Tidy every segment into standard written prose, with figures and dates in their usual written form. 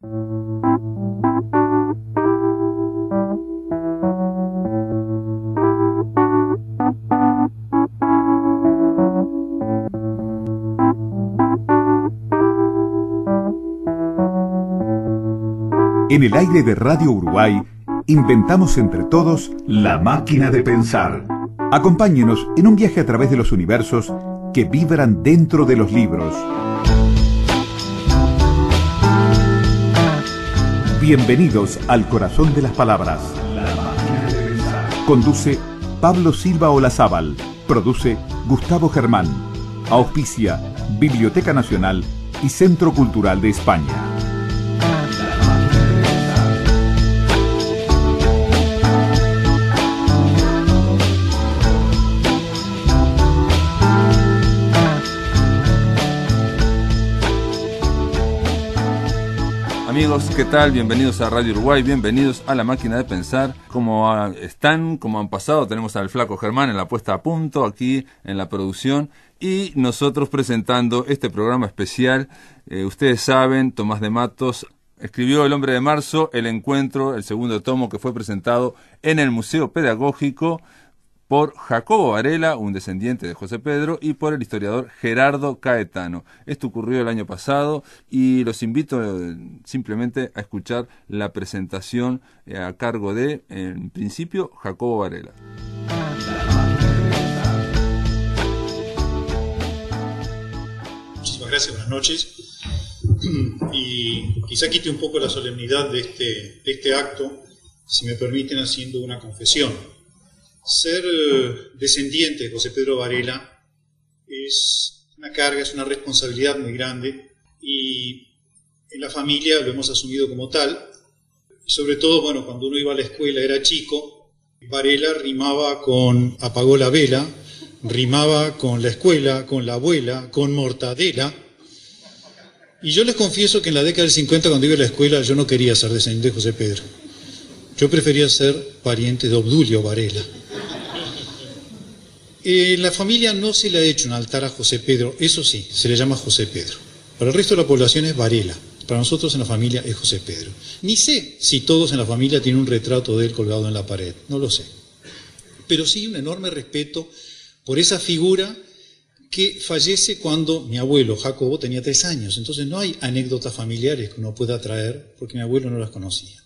En el aire de Radio Uruguay, inventamos entre todos la máquina de pensar. Acompáñenos en un viaje a través de los universos que vibran dentro de los libros. Bienvenidos al corazón de las palabras. La máquina de pensar. Conduce Pablo Silva Olazábal. Produce Gustavo Germán. Auspicia Biblioteca Nacional y Centro Cultural de España. Amigos, ¿qué tal? Bienvenidos a Radio Uruguay, bienvenidos a La Máquina de Pensar. ¿Cómo están? ¿Cómo han pasado? Tenemos al Flaco Germán en la puesta a punto, aquí en la producción, y nosotros presentando este programa especial. Ustedes saben, Tomás de Matos escribió El Hombre de Marzo, El Encuentro, el segundo tomo que fue presentado en el Museo Pedagógico por Jacobo Varela, un descendiente de José Pedro, y por el historiador Gerardo Caetano. Esto ocurrió el año pasado y los invito simplemente a escuchar la presentación a cargo de, en principio, Jacobo Varela. Muchísimas gracias, buenas noches. Y quizá quite un poco la solemnidad de este acto, si me permiten, haciendo una confesión. Ser descendiente de José Pedro Varela es una carga, es una responsabilidad muy grande y en la familia lo hemos asumido como tal. Sobre todo, bueno, cuando uno iba a la escuela, era chico, Varela rimaba con apagó la vela, rimaba con la escuela, con la abuela, con mortadela. Y yo les confieso que en la década del 50, cuando iba a la escuela, yo no quería ser descendiente de José Pedro. Yo prefería ser pariente de Obdulio Varela. En la familia no se le ha hecho un altar a José Pedro, eso sí, se le llama José Pedro. Para el resto de la población es Varela, para nosotros en la familia es José Pedro. Ni sé si todos en la familia tienen un retrato de él colgado en la pared, no lo sé. Pero sí un enorme respeto por esa figura que fallece cuando mi abuelo Jacobo tenía 3 años. Entonces no hay anécdotas familiares que uno pueda traer porque mi abuelo no las conocía.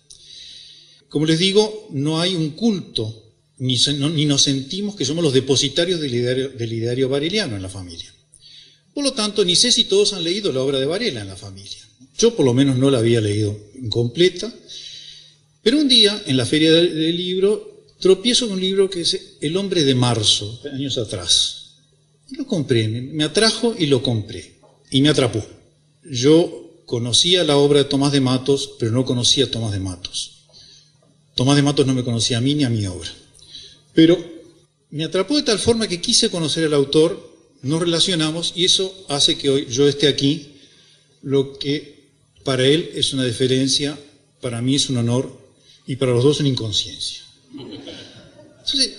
Como les digo, no hay un culto, ni nos sentimos que somos los depositarios del ideario vareliano en la familia. Por lo tanto, ni sé si todos han leído la obra de Varela en la familia. Yo por lo menos no la había leído completa, pero un día en la feria del libro tropiezo con un libro que es El Hombre de Marzo, años atrás. Y lo compré, me atrajo y lo compré, y me atrapó. Yo conocía la obra de Tomás de Matos, pero no conocía a Tomás de Matos. Tomás de Matos no me conocía a mí ni a mi obra. Pero me atrapó de tal forma que quise conocer al autor, nos relacionamos y eso hace que hoy yo esté aquí, lo que para él es una deferencia, para mí es un honor y para los dos una inconsciencia. Entonces,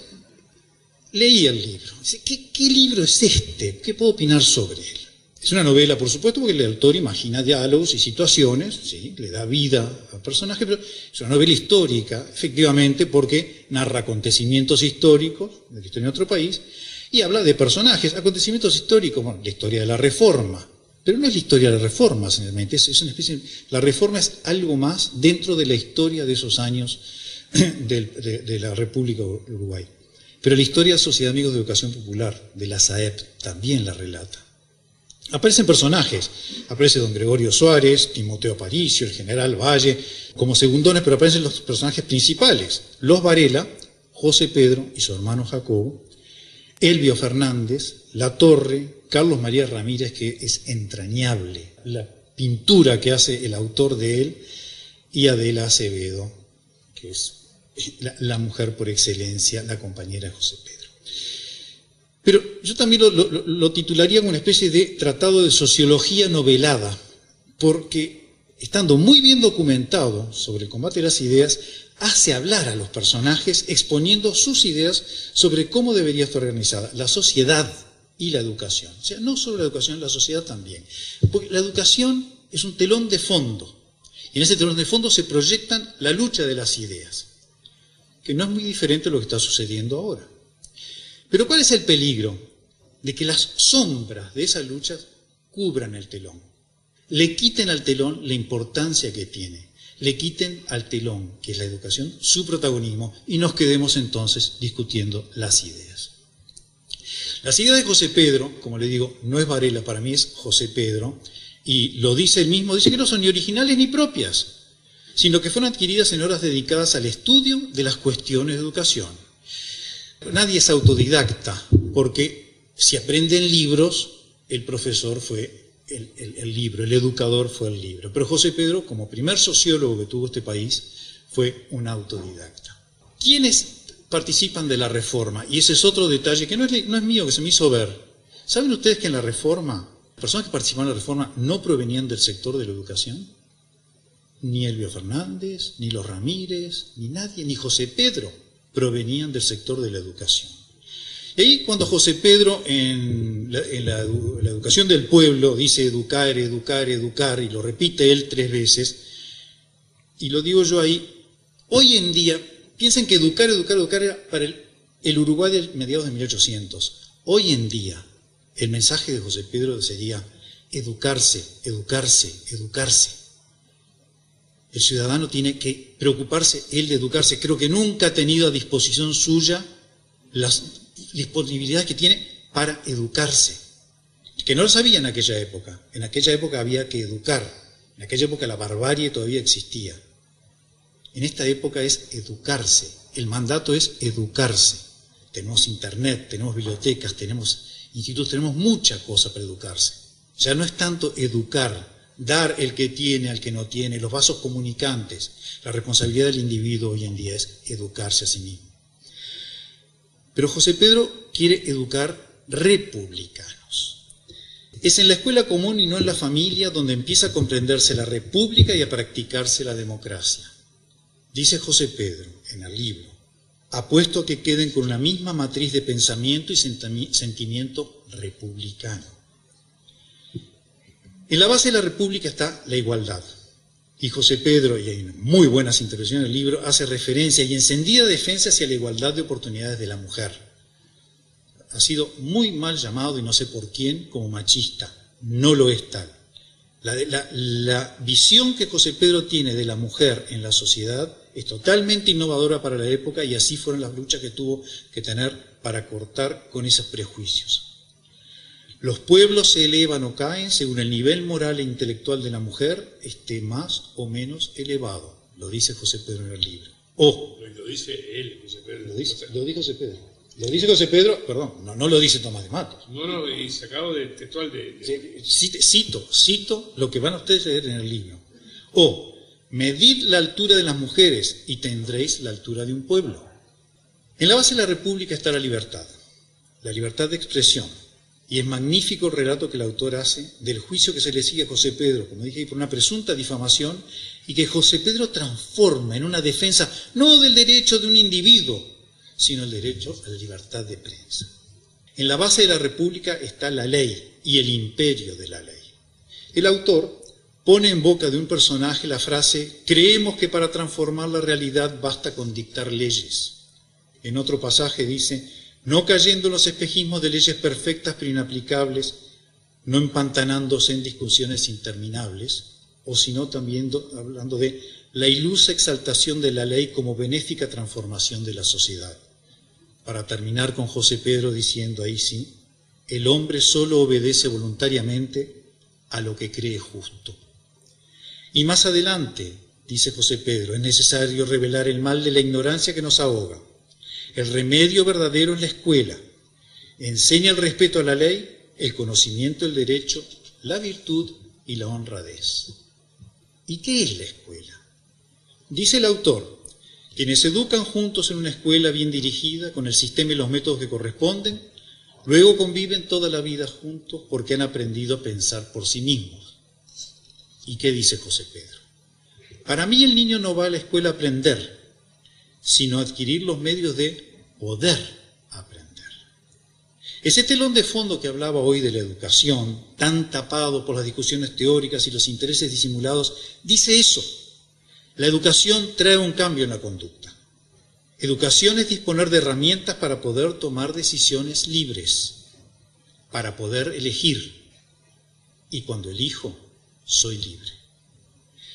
leí el libro. ¿Qué libro es este? ¿Qué puedo opinar sobre él? Es una novela, por supuesto, porque el autor imagina diálogos y situaciones, ¿sí? Le da vida al personaje, pero es una novela histórica, efectivamente, porque narra acontecimientos históricos de la historia de otro país y habla de personajes, acontecimientos históricos, bueno, la historia de la Reforma, pero no es la historia de la Reforma, sencillamente, es una especie, la Reforma es algo más dentro de la historia de esos años de la República de Uruguay. Pero la historia de la Sociedad de Amigos de Educación Popular, de la SAEP, también la relata. Aparecen personajes, aparece don Gregorio Suárez, Timoteo Aparicio, el general Valle, como segundones, pero aparecen los personajes principales, los Varela, José Pedro y su hermano Jacobo, Elvio Fernández, La Torre, Carlos María Ramírez, que es entrañable, la pintura que hace el autor de él, y Adela Acevedo, que es la mujer por excelencia, la compañera de José Pedro. Pero yo también lo titularía como una especie de tratado de sociología novelada, porque estando muy bien documentado sobre el combate de las ideas, hace hablar a los personajes exponiendo sus ideas sobre cómo debería estar organizada la sociedad y la educación. O sea, no solo la educación, la sociedad también. Porque la educación es un telón de fondo Y en ese telón de fondo se proyectan la lucha de las ideas, que no es muy diferente a lo que está sucediendo ahora. Pero ¿cuál es el peligro? De que las sombras de esas luchas cubran el telón, le quiten al telón la importancia que tiene, le quiten al telón, que es la educación, su protagonismo, y nos quedemos entonces discutiendo las ideas. Las ideas de José Pedro, como le digo, no es Varela, para mí es José Pedro, y lo dice él mismo, dice que no son ni originales ni propias, sino que fueron adquiridas en horas dedicadas al estudio de las cuestiones de educación. Nadie es autodidacta, porque si aprenden libros, el profesor fue el libro, el educador fue el libro. Pero José Pedro, como primer sociólogo que tuvo este país, fue un autodidacta. ¿Quiénes participan de la Reforma? Y ese es otro detalle que no es mío, que se me hizo ver. ¿Saben ustedes que en la Reforma, las personas que participaron en la Reforma no provenían del sector de la educación? Ni Elbio Fernández, ni los Ramírez, ni nadie, ni José Pedro provenían del sector de la educación. Y ahí cuando José Pedro en la educación del pueblo dice educar, educar, educar, y lo repite él 3 veces, y lo digo yo ahí, hoy en día, piensen que educar, educar, educar era para el Uruguay de mediados de 1800. Hoy en día, el mensaje de José Pedro sería educarse, educarse, educarse. El ciudadano tiene que preocuparse él de educarse. Creo que nunca ha tenido a disposición suya las disponibilidades que tiene para educarse, que no lo sabía en aquella época. En aquella época había que educar, en aquella época la barbarie todavía existía. En esta época es educarse, el mandato es educarse. Tenemos internet, tenemos bibliotecas, tenemos institutos, tenemos mucha cosa para educarse. Ya no es tanto educar, dar el que tiene al que no tiene, los vasos comunicantes. La responsabilidad del individuo hoy en día es educarse a sí mismo. Pero José Pedro quiere educar republicanos. Es en la escuela común y no en la familia donde empieza a comprenderse la república y a practicarse la democracia. Dice José Pedro en el libro, apuesto a que queden con una misma matriz de pensamiento y sentimiento republicano. En la base de la república está la igualdad. Y José Pedro, y hay muy buenas intervenciones en el libro, hace referencia y encendida defensa hacia la igualdad de oportunidades de la mujer. Ha sido muy mal llamado, y no sé por quién, como machista. No lo es tal. La visión que José Pedro tiene de la mujer en la sociedad es totalmente innovadora para la época, y así fueron las luchas que tuvo que tener para cortar con esos prejuicios. Los pueblos se elevan o caen según el nivel moral e intelectual de la mujer esté más o menos elevado. Lo dice José Pedro en el libro. Lo dice él, José Pedro. Lo dice José Pedro. Lo dice José Pedro, perdón, no lo dice Tomás de Matos. No, y sacado de textual de... Cito lo que van a ustedes leer en el libro. Medid la altura de las mujeres y tendréis la altura de un pueblo. En la base de la república está la libertad de expresión. Y es magnífico el relato que el autor hace del juicio que se le sigue a José Pedro, como dije, por una presunta difamación, y que José Pedro transforma en una defensa no del derecho de un individuo, sino el derecho a la libertad de prensa. En la base de la república está la ley y el imperio de la ley. El autor pone en boca de un personaje la frase: creemos que para transformar la realidad basta con dictar leyes. En otro pasaje dice: no cayendo en los espejismos de leyes perfectas pero inaplicables, no empantanándose en discusiones interminables, o sino también hablando de la ilusa exaltación de la ley como benéfica transformación de la sociedad. Para terminar con José Pedro diciendo ahí sí, el hombre solo obedece voluntariamente a lo que cree justo. Y más adelante, dice José Pedro, es necesario revelar el mal de la ignorancia que nos ahoga. El remedio verdadero es la escuela. Enseña el respeto a la ley, el conocimiento del derecho, la virtud y la honradez. ¿Y qué es la escuela? Dice el autor, quienes se educan juntos en una escuela bien dirigida, con el sistema y los métodos que corresponden, luego conviven toda la vida juntos porque han aprendido a pensar por sí mismos. ¿Y qué dice José Pedro? Para mí el niño no va a la escuela a aprender, sino adquirir los medios de poder aprender. Ese telón de fondo que hablaba hoy de la educación, tan tapado por las discusiones teóricas y los intereses disimulados, dice eso. La educación trae un cambio en la conducta. Educación es disponer de herramientas para poder tomar decisiones libres, para poder elegir. Y cuando elijo, soy libre.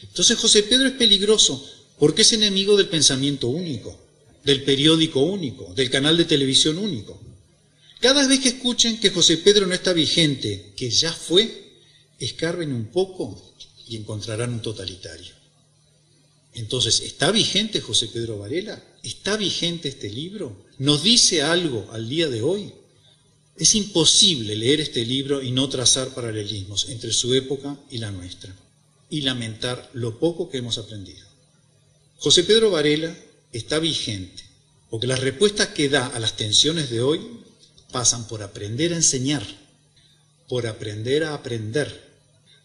Entonces José Pedro es peligroso porque es enemigo del pensamiento único, del periódico único, del canal de televisión único. Cada vez que escuchen que José Pedro no está vigente, que ya fue, escarben un poco y encontrarán un totalitario. Entonces, ¿está vigente José Pedro Varela? ¿Está vigente este libro? ¿Nos dice algo al día de hoy? Es imposible leer este libro y no trazar paralelismos entre su época y la nuestra, y lamentar lo poco que hemos aprendido. José Pedro Varela está vigente, porque las respuestas que da a las tensiones de hoy pasan por aprender a enseñar, por aprender a aprender,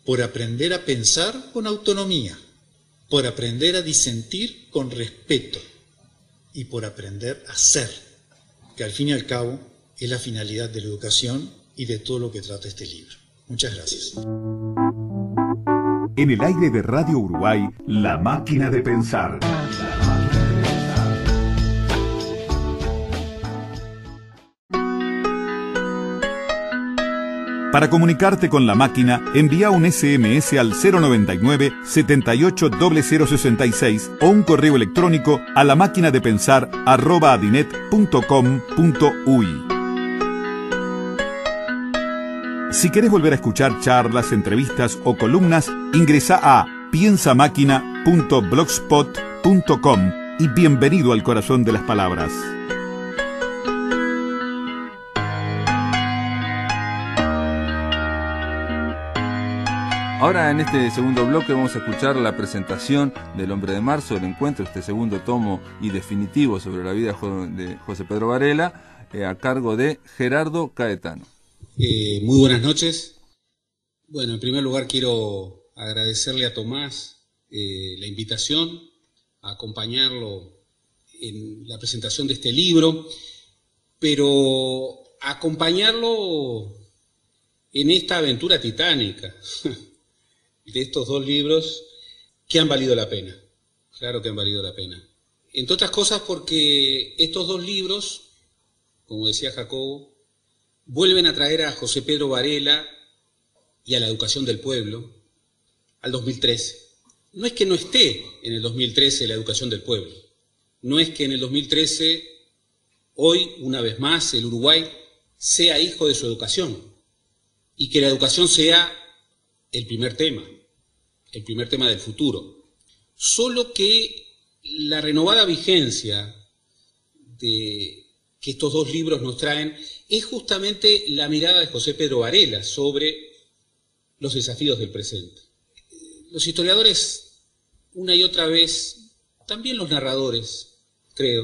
por aprender a pensar con autonomía, por aprender a disentir con respeto y por aprender a ser, que al fin y al cabo es la finalidad de la educación y de todo lo que trata este libro. Muchas gracias. En el aire de Radio Uruguay, La Máquina de Pensar. Para comunicarte con La Máquina, envía un SMS al 099 78 0066 o un correo electrónico a lamaquinadepensar@adinet.com.uy. Si querés volver a escuchar charlas, entrevistas o columnas, ingresa a piensamáquina.blogspot.com y bienvenido al corazón de las palabras. Ahora en este segundo bloque vamos a escuchar la presentación del Hombre de Marzo, el encuentro, este segundo tomo y definitivo sobre la vida de José Pedro Varela, a cargo de Gerardo Caetano. Muy buenas noches. Bueno, en primer lugar quiero agradecerle a Tomás la invitación a acompañarlo en la presentación de este libro, pero acompañarlo en esta aventura titánica de estos dos libros que han valido la pena. Claro que han valido la pena. Entre otras cosas porque estos dos libros, como decía Jacobo, vuelven a traer a José Pedro Varela y a la educación del pueblo al 2013. No es que no esté en el 2013 la educación del pueblo. No es que en el 2013, hoy, una vez más, el Uruguay sea hijo de su educación y que la educación sea el primer tema del futuro. Solo que la renovada vigencia que estos dos libros nos traen es justamente la mirada de José Pedro Varela sobre los desafíos del presente. Los historiadores, una y otra vez, también los narradores, creo,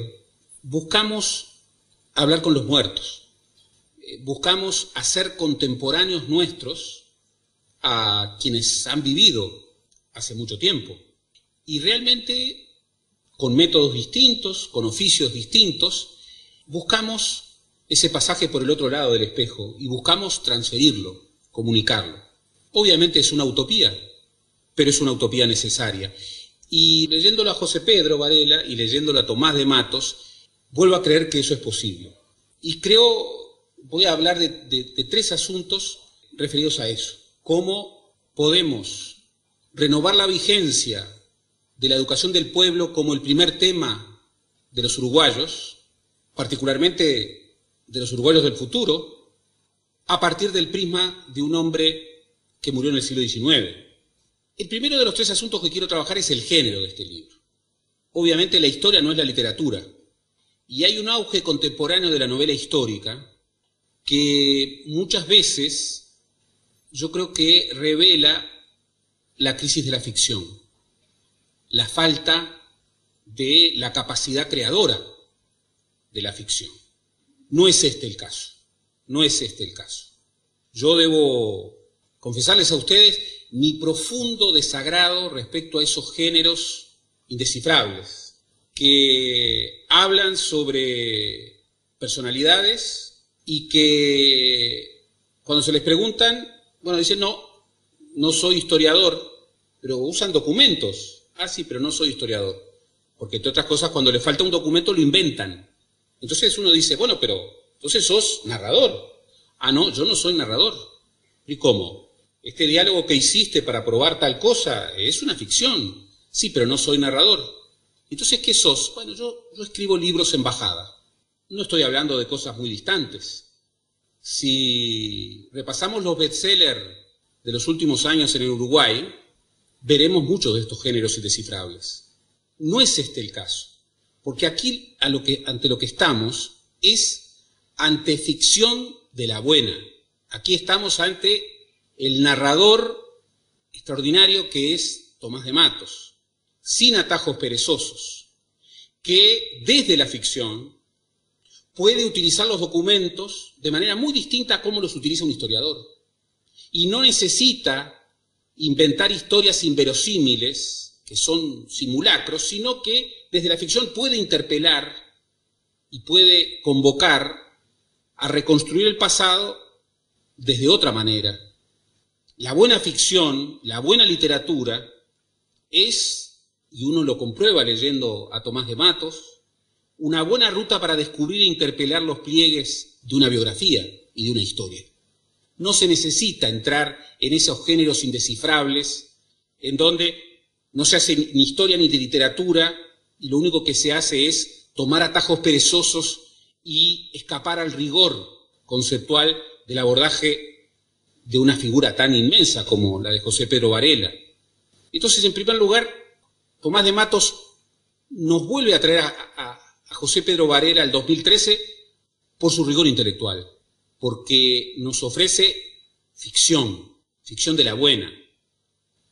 buscamos hablar con los muertos, buscamos hacer contemporáneos nuestros a quienes han vivido hace mucho tiempo, y realmente con métodos distintos, con oficios distintos, buscamos ese pasaje por el otro lado del espejo y buscamos transferirlo, comunicarlo. Obviamente es una utopía, pero es una utopía necesaria. Y leyéndolo a José Pedro Varela y leyéndolo a Tomás de Matos, vuelvo a creer que eso es posible. Y voy a hablar de tres asuntos referidos a eso. Cómo podemos renovar la vigencia de la educación del pueblo como el primer tema de los uruguayos, particularmente de los uruguayos del futuro, a partir del prisma de un hombre que murió en el siglo XIX. El primero de los tres asuntos que quiero trabajar es el género de este libro. Obviamente la historia no es la literatura, y hay un auge contemporáneo de la novela histórica que muchas veces yo creo que revela la crisis de la ficción, la falta de la capacidad creadora de la ficción. No es este el caso, no es este el caso. Yo debo confesarles a ustedes mi profundo desagrado respecto a esos géneros indescifrables que hablan sobre personalidades y que cuando se les preguntan, bueno, dicen no soy historiador, pero usan documentos. Ah, sí, pero no soy historiador. Porque entre otras cosas, cuando le falta un documento lo inventan. Entonces uno dice, bueno, pero entonces sos narrador. Ah, no, yo no soy narrador. ¿Y cómo? Este diálogo que hiciste para probar tal cosa es una ficción. Sí, pero no soy narrador. Entonces, ¿qué sos? Bueno, yo escribo libros en bajada. No estoy hablando de cosas muy distantes. Si repasamos los bestsellers de los últimos años en el Uruguay, veremos muchos de estos géneros indescifrables. No es este el caso, porque aquí ante lo que estamos es ante ficción de la buena. Aquí estamos ante el narrador extraordinario que es Tomás de Matos, sin atajos perezosos, que desde la ficción puede utilizar los documentos de manera muy distinta a cómo los utiliza un historiador. Y no necesita inventar historias inverosímiles, que son simulacros, sino que desde la ficción puede interpelar y puede convocar a reconstruir el pasado desde otra manera. La buena ficción, la buena literatura es, y uno lo comprueba leyendo a Tomás de Matos, una buena ruta para descubrir e interpelar los pliegues de una biografía y de una historia. No se necesita entrar en esos géneros indescifrables en donde no se hace ni historia ni de literatura y lo único que se hace es tomar atajos perezosos y escapar al rigor conceptual del abordaje de una figura tan inmensa como la de José Pedro Varela. Entonces, en primer lugar, Tomás de Matos nos vuelve a traer a José Pedro Varela al 2013 por su rigor intelectual, porque nos ofrece ficción de la buena.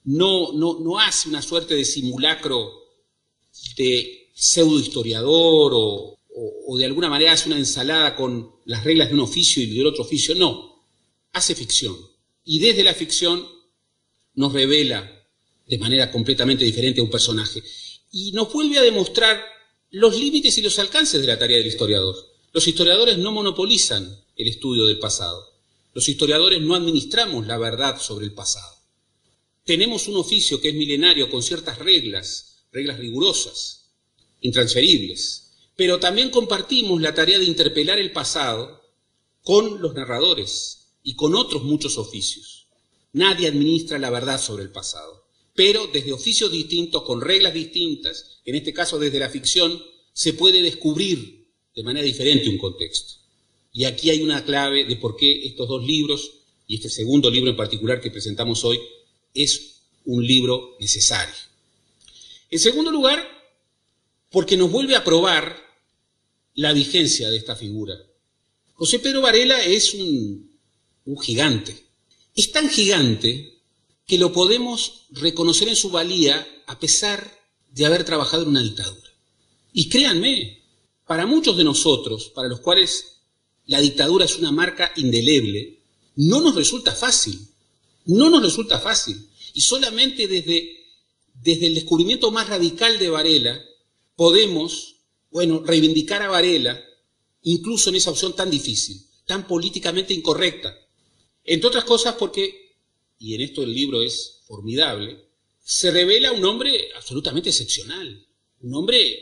No hace una suerte de simulacro de pseudohistoriador o de alguna manera hace una ensalada con las reglas de un oficio y del otro oficio, no. Hace ficción. Y desde la ficción nos revela de manera completamente diferente a un personaje. Y nos vuelve a demostrar los límites y los alcances de la tarea del historiador. Los historiadores no monopolizan el estudio del pasado. Los historiadores no administramos la verdad sobre el pasado. Tenemos un oficio que es milenario con ciertas reglas rigurosas, intransferibles, pero también compartimos la tarea de interpelar el pasado con los narradores y con otros muchos oficios. Nadie administra la verdad sobre el pasado, pero desde oficios distintos, con reglas distintas, en este caso desde la ficción, se puede descubrir de manera diferente un contexto. Y aquí hay una clave de por qué estos dos libros, y este segundo libro en particular que presentamos hoy, es un libro necesario. En segundo lugar, porque nos vuelve a probar la vigencia de esta figura. José Pedro Varela es un gigante. Es tan gigante que lo podemos reconocer en su valía a pesar de haber trabajado en una dictadura. Y créanme, para muchos de nosotros, para los cuales la dictadura es una marca indeleble, no nos resulta fácil. No nos resulta fácil. Y solamente desde el descubrimiento más radical de Varela podemos, reivindicar a Varela, incluso en esa opción tan difícil, tan políticamente incorrecta. Entre otras cosas porque, y en esto el libro es formidable, se revela un hombre absolutamente excepcional. Un hombre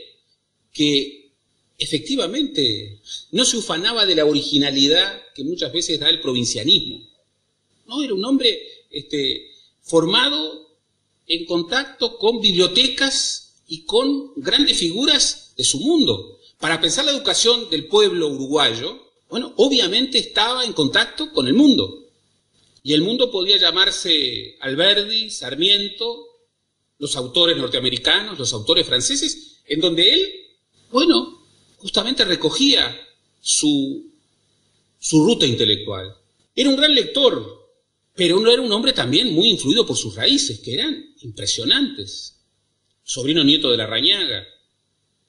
que efectivamente no se ufanaba de la originalidad que muchas veces da el provincianismo. No, era un hombre formado en contacto con bibliotecas y con grandes figuras de su mundo. Para pensar la educación del pueblo uruguayo, obviamente estaba en contacto con el mundo. Y el mundo podía llamarse Alberdi, Sarmiento, los autores norteamericanos, los autores franceses, en donde él, justamente recogía su ruta intelectual. Era un gran lector, pero no era un hombre también muy influido por sus raíces, que eran impresionantes. Sobrino nieto de Larrañaga,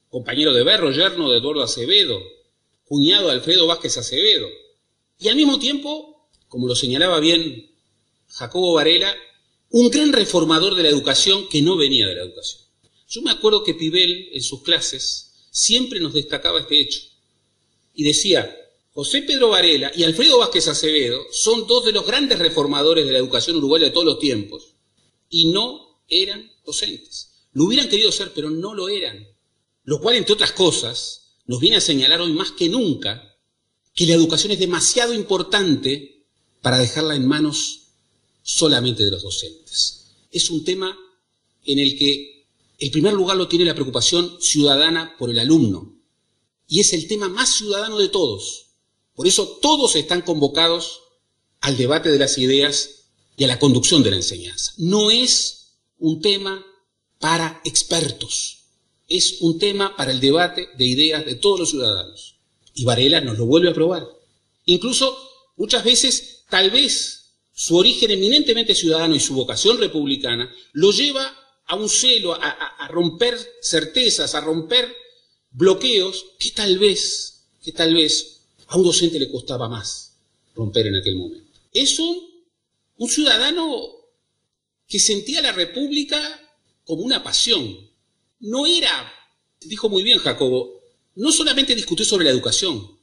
compañero de Berro, yerno de Eduardo Acevedo, cuñado de Alfredo Vázquez Acevedo. Y al mismo tiempo, como lo señalaba bien Jacobo Varela, un gran reformador de la educación que no venía de la educación. Yo me acuerdo que Pibel, en sus clases, siempre nos destacaba este hecho. Y decía, José Pedro Varela y Alfredo Vázquez Acevedo son dos de los grandes reformadores de la educación uruguaya de todos los tiempos y no eran docentes. Lo hubieran querido ser, pero no lo eran. Lo cual, entre otras cosas, nos viene a señalar hoy más que nunca que la educación es demasiado importante para dejarla en manos solamente de los docentes. Es un tema en el que el primer lugar lo tiene la preocupación ciudadana por el alumno. Y es el tema más ciudadano de todos. Por eso todos están convocados al debate de las ideas y a la conducción de la enseñanza. No es un tema para expertos. Es un tema para el debate de ideas de todos los ciudadanos. Y Varela nos lo vuelve a probar. Incluso, muchas veces, tal vez, su origen eminentemente ciudadano y su vocación republicana lo lleva a un celo, a romper certezas, a romper bloqueos que tal vez a un docente le costaba más romper en aquel momento. Es un ciudadano que sentía la República como una pasión. No era, dijo muy bien Jacobo, no solamente discutir sobre la educación.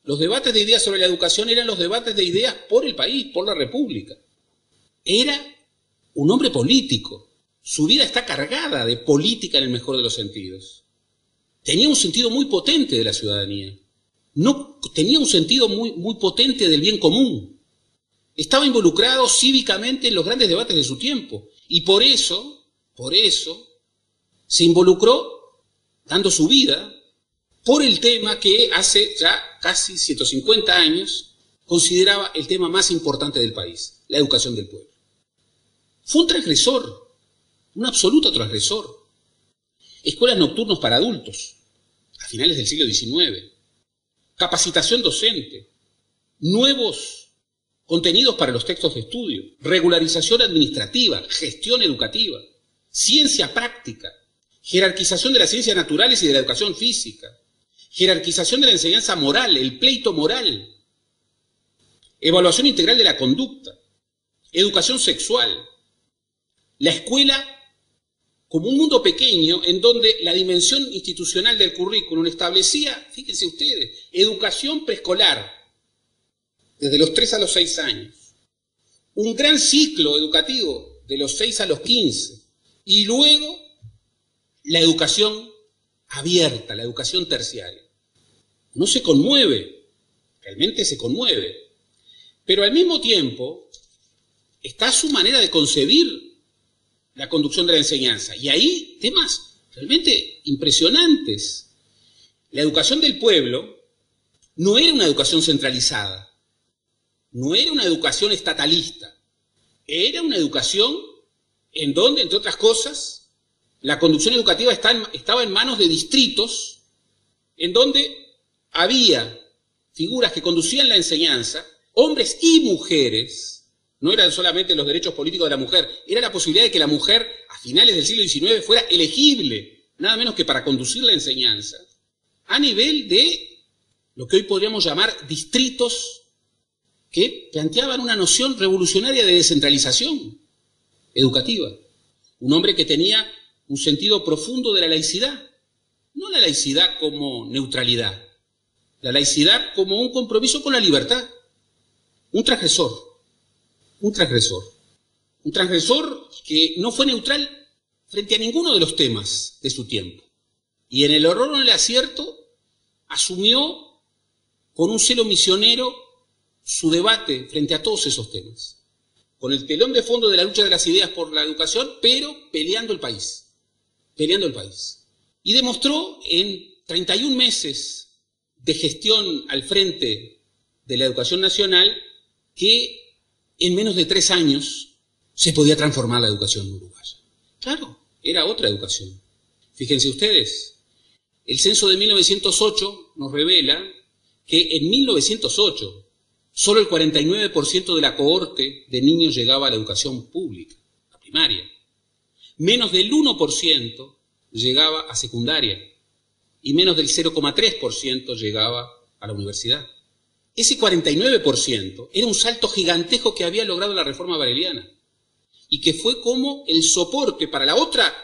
Los debates de ideas sobre la educación eran los debates de ideas por el país, por la República. Era un hombre político. Su vida está cargada de política en el mejor de los sentidos. Tenía un sentido muy potente de la ciudadanía. No, tenía un sentido muy potente del bien común. Estaba involucrado cívicamente en los grandes debates de su tiempo. Y por eso, se involucró dando su vida por el tema que hace ya casi 150 años consideraba el tema más importante del país, la educación del pueblo. Fue un transgresor, un absoluto transgresor. Escuelas nocturnas para adultos, a finales del siglo XIX, capacitación docente, nuevos contenidos para los textos de estudio, regularización administrativa, gestión educativa, ciencia práctica, jerarquización de las ciencias naturales y de la educación física, jerarquización de la enseñanza moral, el pleito moral, evaluación integral de la conducta, educación sexual, la escuela como un mundo pequeño en donde la dimensión institucional del currículum establecía, fíjense ustedes, educación preescolar, desde los 3 a los 6 años, un gran ciclo educativo de los 6 a los 15, y luego la educación abierta, la educación terciaria. No se conmueve, realmente se conmueve, pero al mismo tiempo está su manera de concebir la conducción de la enseñanza. Y ahí temas realmente impresionantes. La educación del pueblo no era una educación centralizada, no era una educación estatalista, era una educación en donde, entre otras cosas, la conducción educativa estaba en manos de distritos, en donde había figuras que conducían la enseñanza, hombres y mujeres. No eran solamente los derechos políticos de la mujer, era la posibilidad de que la mujer, a finales del siglo XIX, fuera elegible, nada menos que para conducir la enseñanza, a nivel de lo que hoy podríamos llamar distritos que planteaban una noción revolucionaria de descentralización educativa. Un hombre que tenía un sentido profundo de la laicidad, no la laicidad como neutralidad, la laicidad como un compromiso con la libertad, un transgresor que no fue neutral frente a ninguno de los temas de su tiempo. Y en el error o en el acierto asumió con un celo misionero su debate frente a todos esos temas, con el telón de fondo de la lucha de las ideas por la educación, pero peleando el país. Y demostró en 31 meses de gestión al frente de la educación nacional que en menos de 3 años se podía transformar la educación uruguaya. Claro, era otra educación. Fíjense ustedes, el censo de 1908 nos revela que en 1908 solo el 49% de la cohorte de niños llegaba a la educación pública, la primaria. Menos del 1% llegaba a secundaria y menos del 0,3% llegaba a la universidad. Ese 49% era un salto gigantesco que había logrado la reforma vareliana y que fue como el soporte para la otra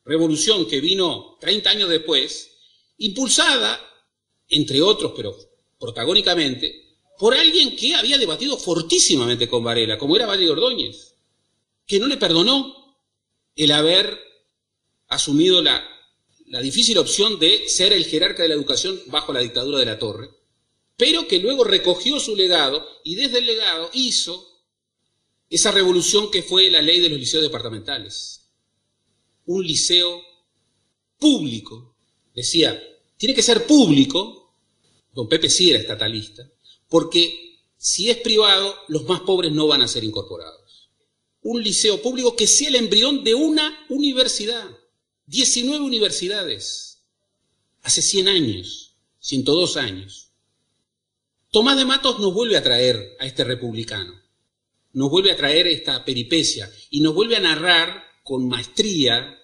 revolución que vino 30 años después, impulsada, entre otros, pero protagónicamente, por alguien que había debatido fortísimamente con Varela, como era Valle de Ordóñez, que no le perdonó el haber asumido la difícil opción de ser el jerarca de la educación bajo la dictadura de Latorre, pero que luego recogió su legado y desde el legado hizo esa revolución que fue la ley de los liceos departamentales. Un liceo público, decía, tiene que ser público, don Pepe sí era estatalista, porque si es privado, los más pobres no van a ser incorporados. Un liceo público que sea el embrión de una universidad, 19 universidades, hace 100 años, 102 años. Tomás de Matos nos vuelve a traer a este republicano, nos vuelve a traer esta peripecia y nos vuelve a narrar con maestría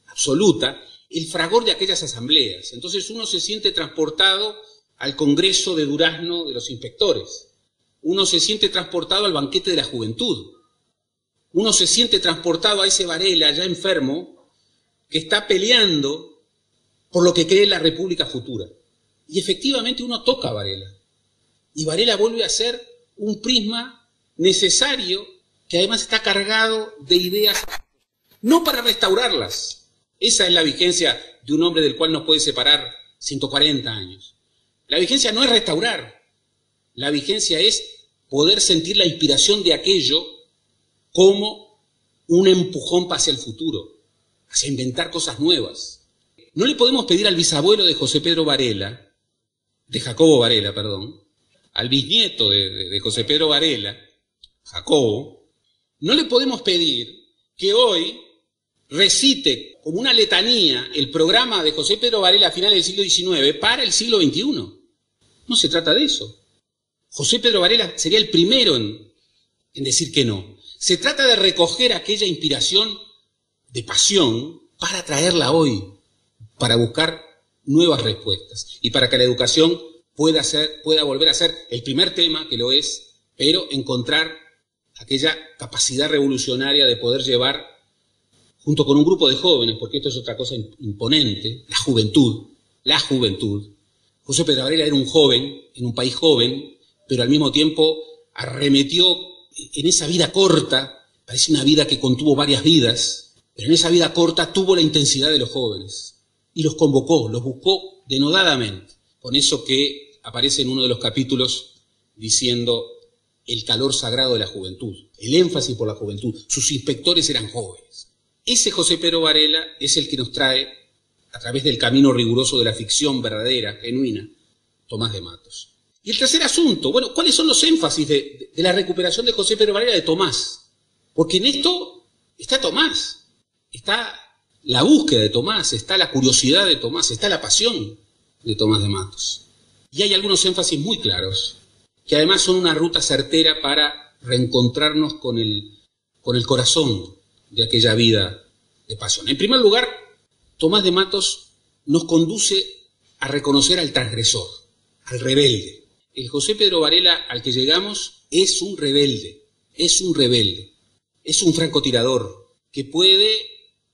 absoluta el fragor de aquellas asambleas. Entonces uno se siente transportado al Congreso de Durazno de los inspectores, uno se siente transportado al banquete de la juventud, uno se siente transportado a ese Varela ya enfermo que está peleando por lo que cree la República futura. Y efectivamente uno toca a Varela. Y Varela vuelve a ser un prisma necesario que además está cargado de ideas, no para restaurarlas. Esa es la vigencia de un hombre del cual nos puede separar 140 años. La vigencia no es restaurar, la vigencia es poder sentir la inspiración de aquello como un empujón hacia el futuro, hacia inventar cosas nuevas. No le podemos pedir al bisabuelo de José Pedro Varela, de Jacobo Varela, perdón, al bisnieto de José Pedro Varela, Jacobo, no le podemos pedir que hoy recite como una letanía el programa de José Pedro Varela a finales del siglo XIX para el siglo XXI. No se trata de eso. José Pedro Varela sería el primero en decir que no. Se trata de recoger aquella inspiración de pasión para traerla hoy, para buscar nuevas respuestas y para que la educación pueda volver a ser el primer tema, que lo es, pero encontrar aquella capacidad revolucionaria de poder llevar, junto con un grupo de jóvenes, porque esto es otra cosa imponente, la juventud. José Pedro Varela era un joven, en un país joven, pero al mismo tiempo arremetió en esa vida corta, parece una vida que contuvo varias vidas, pero en esa vida corta tuvo la intensidad de los jóvenes y los convocó, los buscó denodadamente. Con eso que aparece en uno de los capítulos diciendo el calor sagrado de la juventud, el énfasis por la juventud. Sus inspectores eran jóvenes. Ese José Pedro Varela es el que nos trae, a través del camino riguroso de la ficción verdadera, genuina, Tomás de Matos. Y el tercer asunto, bueno, ¿cuáles son los énfasis de la recuperación de José Pedro Varela de Tomás? Porque en esto está Tomás, está la búsqueda de Tomás, está la curiosidad de Tomás, está la pasión de Tomás de Matos. Y hay algunos énfasis muy claros, que además son una ruta certera para reencontrarnos con el corazón de aquella vida de pasión. En primer lugar, Tomás de Matos nos conduce a reconocer al transgresor, al rebelde. El José Pedro Varela al que llegamos es un rebelde, es un francotirador que puede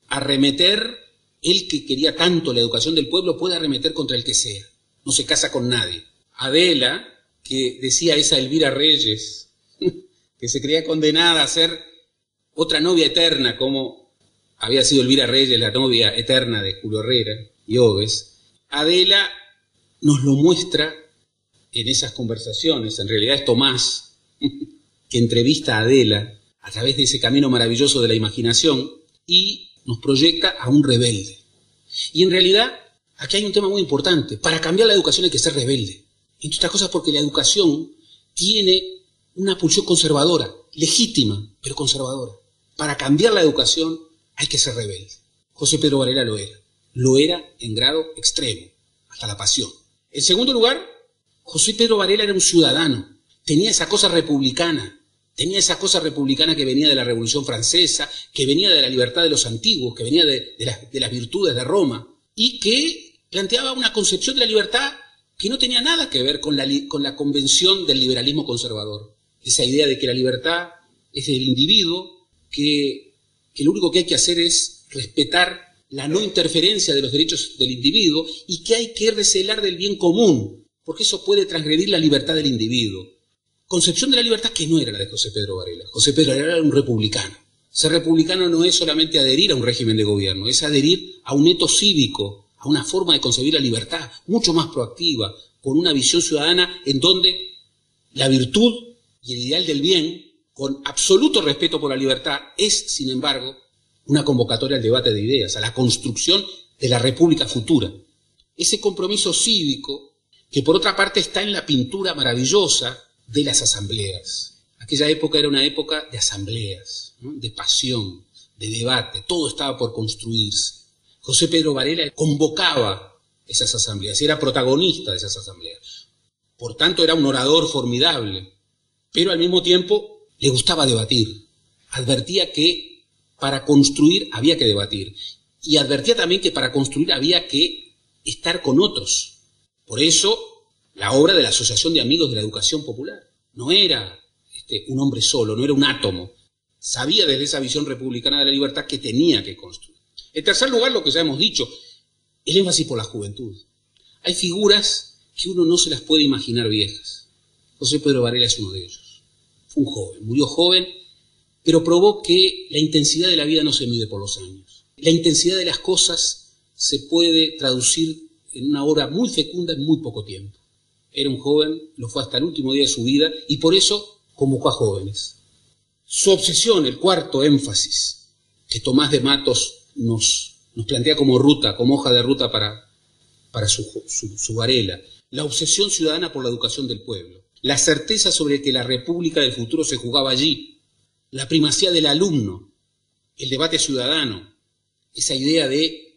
arremeter, el que quería tanto la educación del pueblo, puede arremeter contra el que sea, no se casa con nadie. Adela, que decía esa Elvira Reyes, que se creía condenada a ser otra novia eterna, como había sido Elvira Reyes, la novia eterna de Julio Herrera y Oves, Adela nos lo muestra en esas conversaciones. En realidad es Tomás que entrevista a Adela a través de ese camino maravilloso de la imaginación y nos proyecta a un rebelde. Y en realidad aquí hay un tema muy importante. Para cambiar la educación hay que ser rebelde. Entre otras cosas porque la educación tiene una pulsión conservadora, legítima, pero conservadora. Para cambiar la educación hay que ser rebelde. José Pedro Varela lo era en grado extremo, hasta la pasión. En segundo lugar, José Pedro Varela era un ciudadano, tenía esa cosa republicana que venía de la Revolución Francesa, que venía de la libertad de los antiguos, que venía de las virtudes de Roma, y que planteaba una concepción de la libertad que no tenía nada que ver con la convención del liberalismo conservador. Esa idea de que la libertad es del individuo, que lo único que hay que hacer es respetar la no interferencia de los derechos del individuo y que hay que recelar del bien común, porque eso puede transgredir la libertad del individuo. Concepción de la libertad que no era la de José Pedro Varela. José Pedro Varela era un republicano. Ser republicano no es solamente adherir a un régimen de gobierno, es adherir a un etos cívico, a una forma de concebir la libertad mucho más proactiva, con una visión ciudadana en donde la virtud y el ideal del bien, con absoluto respeto por la libertad, es, sin embargo, una convocatoria al debate de ideas, a la construcción de la república futura. Ese compromiso cívico, que por otra parte está en la pintura maravillosa de las asambleas. Aquella época era una época de asambleas, ¿no? De pasión, de debate, todo estaba por construirse. José Pedro Varela convocaba esas asambleas, era protagonista de esas asambleas. Por tanto, era un orador formidable, pero al mismo tiempo le gustaba debatir. Advertía que para construir había que debatir, y advertía también que para construir había que estar con otros. Por eso, la obra de la Asociación de Amigos de la Educación Popular no era un hombre solo, no era un átomo. Sabía desde esa visión republicana de la libertad que tenía que construir. En tercer lugar, lo que ya hemos dicho, el énfasis por la juventud. Hay figuras que uno no se las puede imaginar viejas. José Pedro Varela es uno de ellos. Fue un joven, murió joven, pero probó que la intensidad de la vida no se mide por los años. La intensidad de las cosas se puede traducir en una obra muy fecunda en muy poco tiempo. Era un joven, lo fue hasta el último día de su vida, y por eso convocó a jóvenes. Su obsesión, el cuarto énfasis que Tomás de Matos nos plantea como ruta, como hoja de ruta para su Varela, la obsesión ciudadana por la educación del pueblo, la certeza sobre que la república del futuro se jugaba allí, la primacía del alumno, el debate ciudadano, esa idea de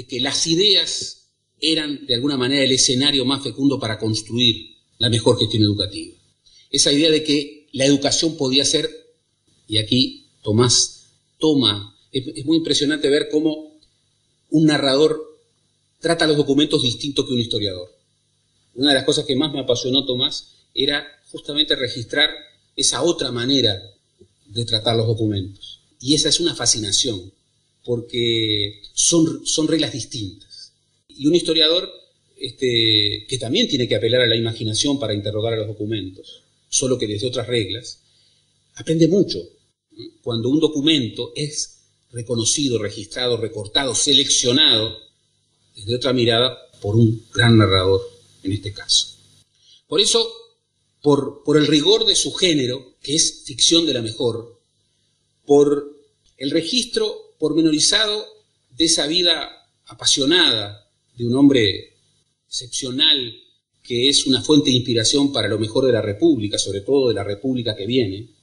que las ideas eran de alguna manera el escenario más fecundo para construir la mejor gestión educativa. Esa idea de que la educación podía ser, y aquí Tomás toma, es muy impresionante ver cómo un narrador trata los documentos distinto que un historiador. Una de las cosas que más me apasionó Tomás era justamente registrar esa otra manera de tratar los documentos. Y esa es una fascinación, porque son reglas distintas. Y un historiador que también tiene que apelar a la imaginación para interrogar a los documentos, solo que desde otras reglas, aprende mucho. Cuando un documento es reconocido, registrado, recortado, seleccionado, desde otra mirada, por un gran narrador, en este caso. Por eso, por el rigor de su género, que es ficción de la mejor, por el registro pormenorizado de esa vida apasionada de un hombre excepcional, que es una fuente de inspiración para lo mejor de la República, sobre todo de la República que viene,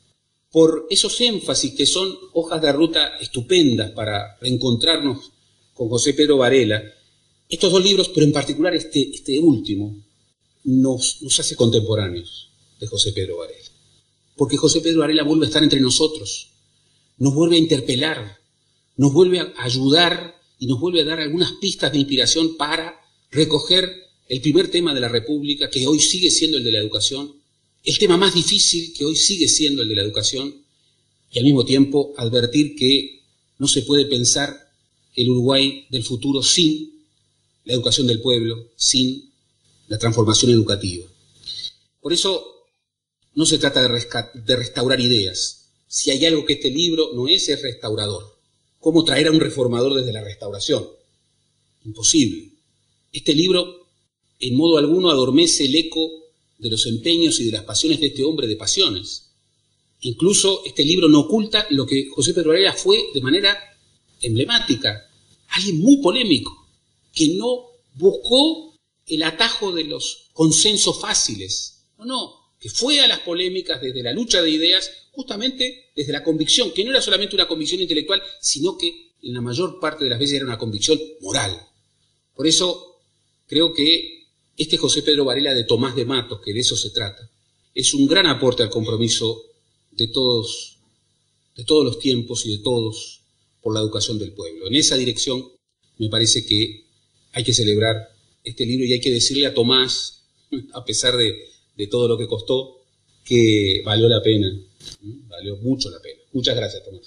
por esos énfasis que son hojas de ruta estupendas para reencontrarnos con José Pedro Varela. Estos dos libros, pero en particular este último, nos hace contemporáneos de José Pedro Varela. Porque José Pedro Varela vuelve a estar entre nosotros, nos vuelve a interpelar, nos vuelve a ayudar y nos vuelve a dar algunas pistas de inspiración para recoger el primer tema de la República, que hoy sigue siendo el de la educación, el tema más difícil, que hoy sigue siendo el de la educación, y al mismo tiempo advertir que no se puede pensar el Uruguay del futuro sin la educación del pueblo, sin la transformación educativa. Por eso no se trata de restaurar ideas. Si hay algo que este libro no es restaurador. ¿Cómo traer a un reformador desde la restauración? Imposible. Este libro en modo alguno adormece el eco de los empeños y de las pasiones de este hombre de pasiones. Incluso este libro no oculta lo que José Pedro Varela fue de manera emblemática, alguien muy polémico, que no buscó el atajo de los consensos fáciles, que fue a las polémicas desde la lucha de ideas, justamente desde la convicción, que no era solamente una convicción intelectual, sino que en la mayor parte de las veces era una convicción moral. Por eso creo que este José Pedro Varela de Tomás de Matos, que de eso se trata, es un gran aporte al compromiso de todos los tiempos y de todos por la educación del pueblo. En esa dirección me parece que hay que celebrar este libro y hay que decirle a Tomás, a pesar de todo lo que costó, que valió la pena, valió mucho la pena. Muchas gracias, Tomás.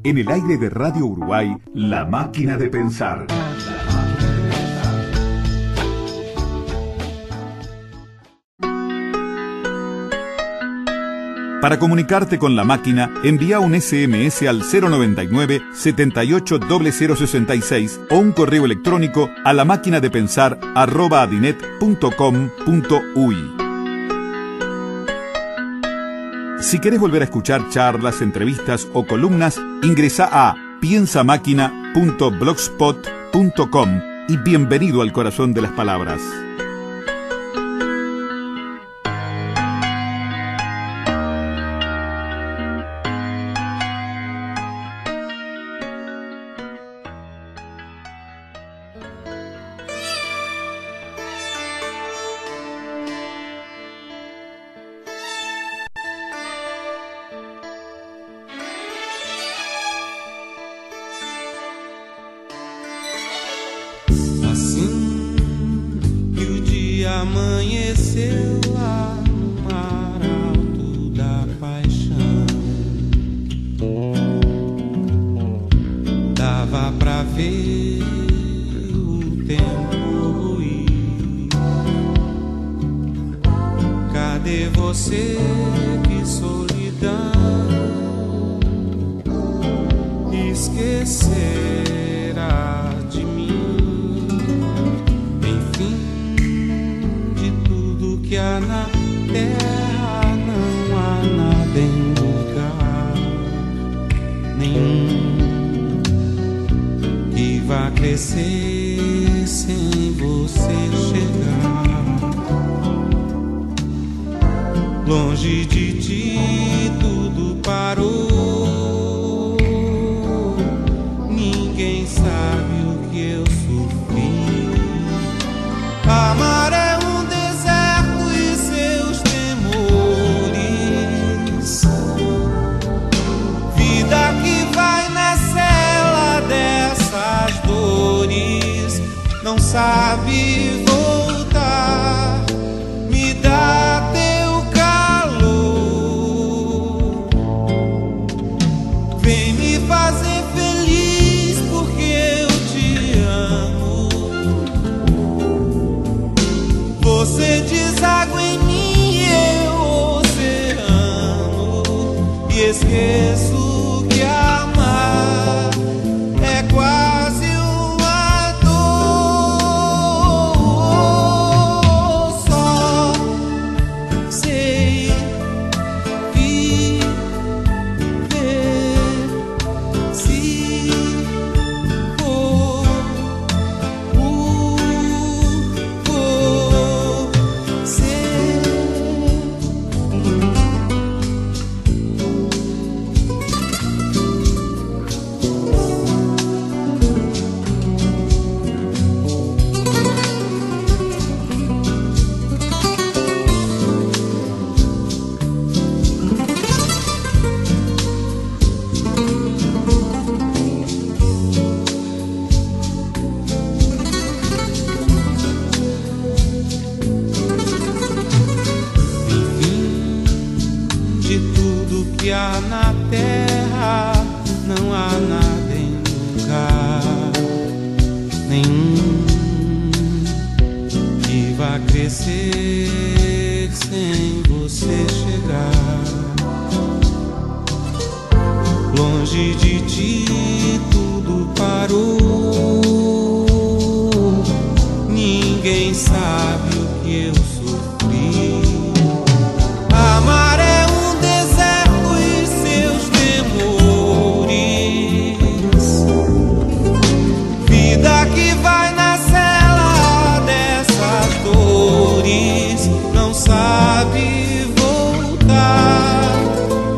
En el aire de Radio Uruguay, La Máquina de Pensar. Para comunicarte con la máquina, envía un SMS al 099 780066 o un correo electrónico a lamaquinadepensar@adinet.com.uy. Si querés volver a escuchar charlas, entrevistas o columnas, ingresa a piensamáquina.blogspot.com y bienvenido al corazón de las palabras. Amanheceu lá no mar alto da paixão. Dava pra ver o tempo ruir. Cadê você, que solidão? Esquecerá de mim. Que há na terra, não há nada em lugar nenhum que vá crescer sem você chegar. Longe de ti tudo parou. Ninguém sabe o que eu sofri. Amar é não sabe voltar, me dá teu calor, vem me fazer feliz porque eu te amo. Você deságua em mim, eu oceano, e esqueço que amar é quase que há na terra, não há nada em lugar nenhum que vá crescer sem você chegar. Longe de ti tudo parou. Ninguém sabe o que eu sofri. Amar é um deserto e seus temores. Vida que vai na cela dessas dores. Não sabe voltar.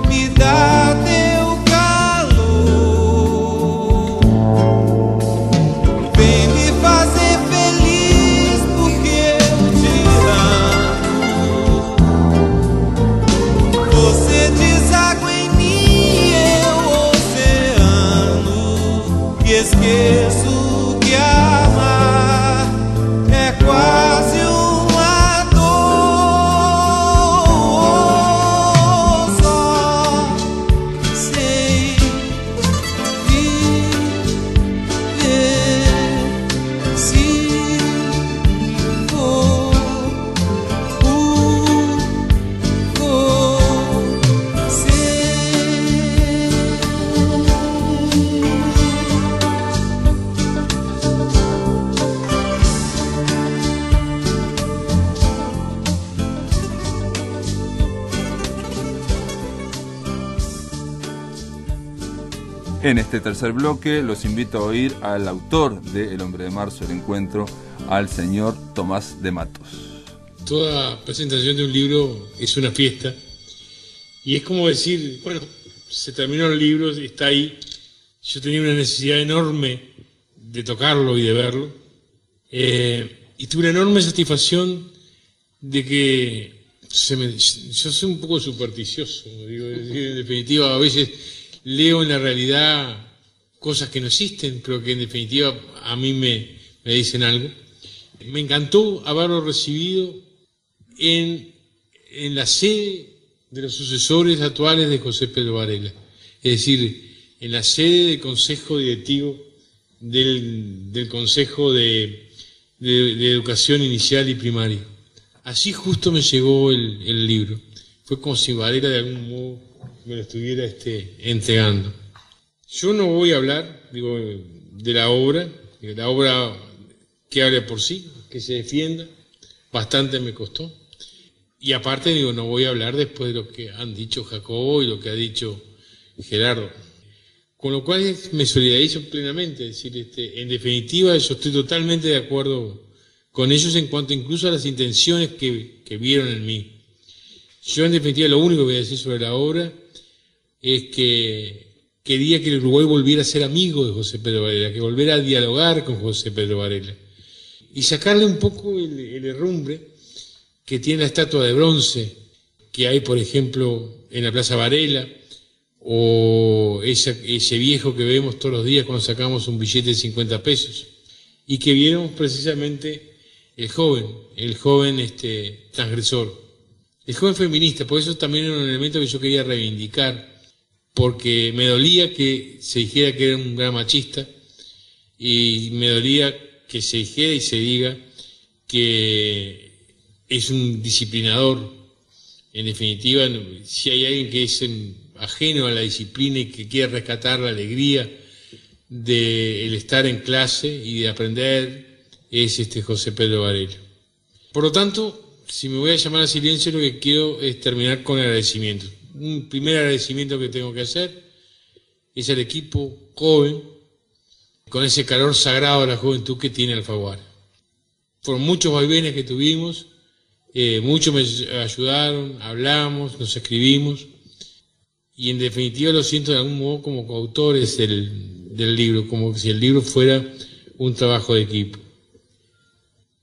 Me dá teu calor. Vem me fazer feliz porque eu te amo. Você deságua em mim, eu oceano, e esqueço que amar é quase uma dor. Só sei viver se for En este tercer bloque los invito a oír al autor de El hombre de marzo, El encuentro, al señor Tomás de Matos. Toda presentación de un libro es una fiesta y es como decir, bueno, se terminó el libro, está ahí. Yo tenía una necesidad enorme de tocarlo y de verlo, y tuve una enorme satisfacción de que yo soy un poco supersticioso, digo, en definitiva a veces leo en la realidad cosas que no existen, pero que en definitiva a mí me dicen algo. Me encantó haberlo recibido en la sede de los sucesores actuales de José Pedro Varela, es decir, en la sede del Consejo Directivo del Consejo de Educación Inicial y Primaria. Así justo me llegó el libro. Fue como si Varela de algún modo me lo estuviera entregando. Yo no voy a hablar, digo, de la obra que hable por sí, que se defienda, bastante me costó. Y aparte, digo, no voy a hablar después de lo que han dicho Jacobo y lo que ha dicho Gerardo. Con lo cual me solidarizo plenamente, es decir, en definitiva yo estoy totalmente de acuerdo con ellos en cuanto incluso a las intenciones que vieron en mí. Yo en definitiva lo único que voy a decir sobre la obra es que quería que el Uruguay volviera a ser amigo de José Pedro Varela, que volviera a dialogar con José Pedro Varela y sacarle un poco el herrumbre que tiene la estatua de bronce que hay, por ejemplo, en la Plaza Varela, o ese viejo que vemos todos los días cuando sacamos un billete de 50 pesos, y que vieron precisamente el joven transgresor, el joven feminista. Por eso también era un elemento que yo quería reivindicar, porque me dolía que se dijera que era un gran machista, y me dolía que se dijera y se diga que es un disciplinador. En definitiva, si hay alguien que es ajeno a la disciplina y que quiere rescatar la alegría del estar en clase y de aprender, es José Pedro Varela. Por lo tanto, si me voy a llamar a silencio, lo que quiero es terminar con agradecimientos. Un primer agradecimiento que tengo que hacer es al equipo joven, con ese calor sagrado de la juventud que tiene Alfaguara. Fueron muchos vaivenes que tuvimos, muchos me ayudaron, hablamos, nos escribimos, y en definitiva lo siento de algún modo como coautores del libro, como si el libro fuera un trabajo de equipo.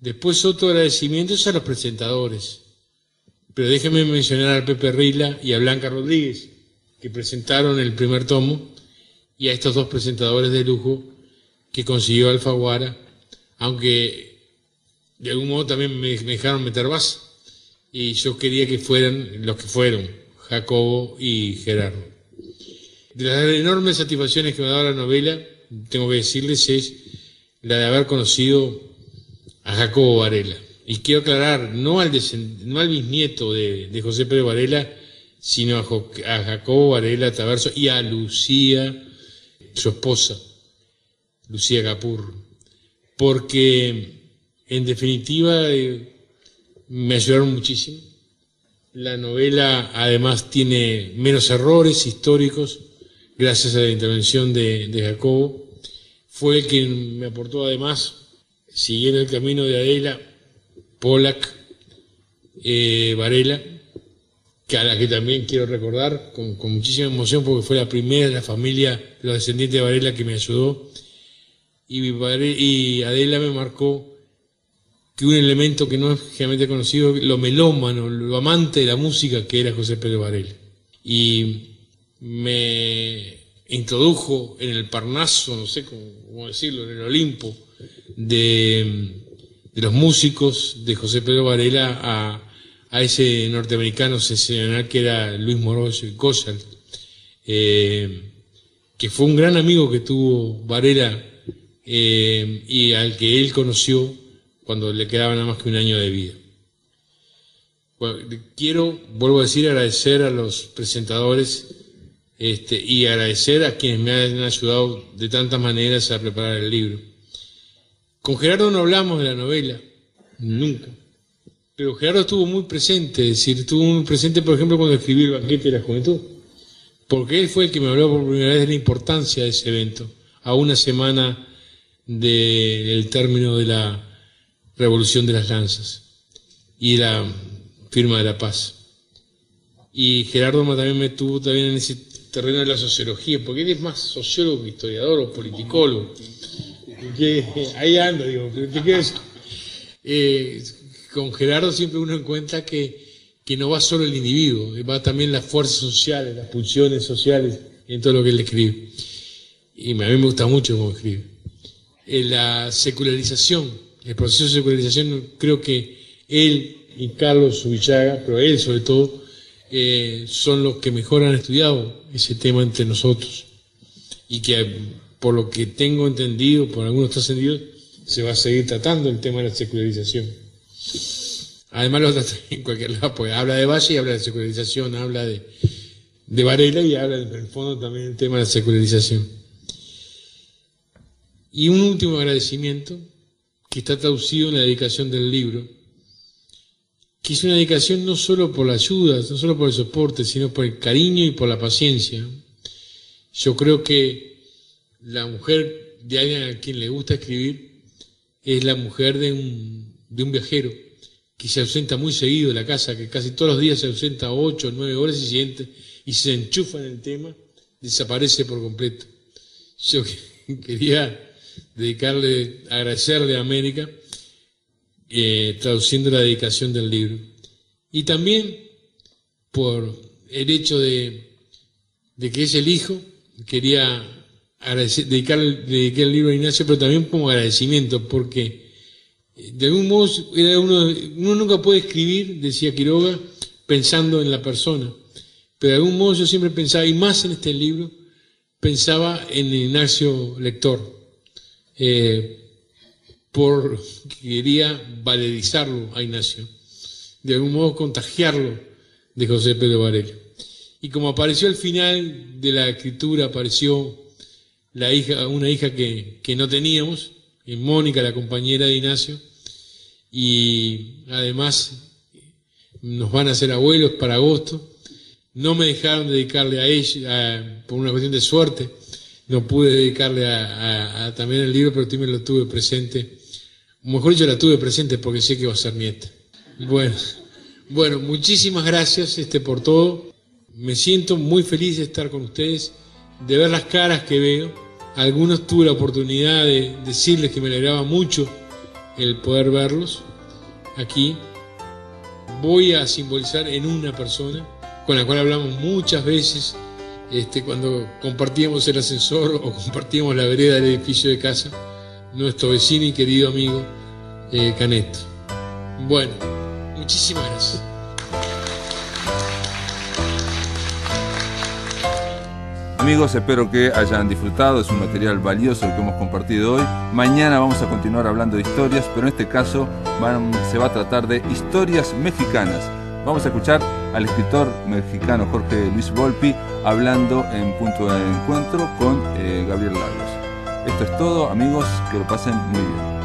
Después otro agradecimiento es a los presentadores, pero déjenme mencionar a Pepe Rila y a Blanca Rodríguez, que presentaron el primer tomo, y a estos dos presentadores de lujo que consiguió Alfaguara, aunque de algún modo también me dejaron meter base, y yo quería que fueran los que fueron, Jacobo y Gerardo. De las enormes satisfacciones que me ha dado la novela, tengo que decirles, es la de haber conocido a Jacobo Varela. Y quiero aclarar, no al bisnieto de José Pedro Varela, sino a Jacobo Varela Taverso y a Lucía, su esposa, Lucía Capurro, porque en definitiva me ayudaron muchísimo. La novela además tiene menos errores históricos gracias a la intervención de Jacobo. Fue el que me aportó además, siguiendo el camino de Adela, Pollack, Varela, que a la que también quiero recordar con muchísima emoción porque fue la primera de la familia, los descendientes de Varela, que me ayudó. Y Adela me marcó que un elemento que no es generalmente conocido, lo melómano, lo amante de la música que era José Pedro Varela. Y me introdujo en el Parnaso, no sé cómo decirlo, en el Olimpo de los músicos de José Pedro Varela a ese norteamericano sensacional que era Luis Moroso Cosal, que fue un gran amigo que tuvo Varela y al que él conoció cuando le quedaba nada más que un año de vida. Bueno, vuelvo a decir, agradecer a los presentadores y agradecer a quienes me han ayudado de tantas maneras a preparar el libro. Con Gerardo no hablamos de la novela, nunca, pero Gerardo estuvo muy presente, es decir, estuvo muy presente, por ejemplo, cuando escribí El banquete de la juventud, porque él fue el que me habló por primera vez de la importancia de ese evento, a una semana del término de la Revolución de las Lanzas y la firma de la paz. Y Gerardo también me tuvo también en ese terreno de la sociología, porque él es más sociólogo que historiador o politicólogo. Que ahí anda, digo, ¿te quiero decir? Con Gerardo siempre uno encuentra que no va solo el individuo, va también las fuerzas sociales, las pulsiones sociales en todo lo que él escribe. Y a mí me gusta mucho cómo escribe. La secularización, el proceso de secularización, creo que él y Carlos Subillaga, pero él sobre todo, son los que mejor han estudiado ese tema entre nosotros. Y que, por lo que tengo entendido, por algunos trascendidos, se va a seguir tratando el tema de la secularización. Además lo trata en cualquier lado, pues habla de Valle y habla de secularización, habla de Varela y habla en el fondo también del tema de la secularización. Y un último agradecimiento, que está traducido en la dedicación del libro, que es una dedicación no solo por la ayuda, no solo por el soporte, sino por el cariño y por la paciencia. Yo creo que la mujer de alguien a quien le gusta escribir es la mujer de un viajero que se ausenta muy seguido de la casa, que casi todos los días se ausenta 8 o 9 horas y se enchufa en el tema, desaparece por completo. Yo quería agradecerle a América traduciendo la dedicación del libro. Y también por el hecho de que es el hijo, quería dediqué el libro a Ignacio, pero también como agradecimiento, porque de algún modo uno nunca puede escribir, decía Quiroga, pensando en la persona, pero de algún modo yo siempre pensaba, y más en este libro, pensaba en Ignacio lector, quería valorizarlo a Ignacio, de algún modo contagiarlo de José Pedro Varela. Y como apareció al final de la escritura, apareció una hija que no teníamos, Mónica, la compañera de Ignacio, y además nos van a hacer abuelos para agosto. No me dejaron dedicarle a ella, por una cuestión de suerte, no pude dedicarle también el libro, pero también lo tuve presente. Mejor yo la tuve presente porque sé que va a ser nieta. Bueno, muchísimas gracias por todo. Me siento muy feliz de estar con ustedes, de ver las caras que veo. Algunos tuve la oportunidad de decirles que me alegraba mucho el poder verlos aquí. Voy a simbolizar en una persona con la cual hablamos muchas veces cuando compartíamos el ascensor o compartíamos la vereda del edificio de casa, nuestro vecino y querido amigo Caneto. Bueno, muchísimas gracias. Amigos, espero que hayan disfrutado, es un material valioso el que hemos compartido hoy. Mañana vamos a continuar hablando de historias, pero en este caso se va a tratar de historias mexicanas. Vamos a escuchar al escritor mexicano Jorge Luis Volpi hablando en Punto de Encuentro con Gabriel Lagos. Esto es todo, amigos, que lo pasen muy bien.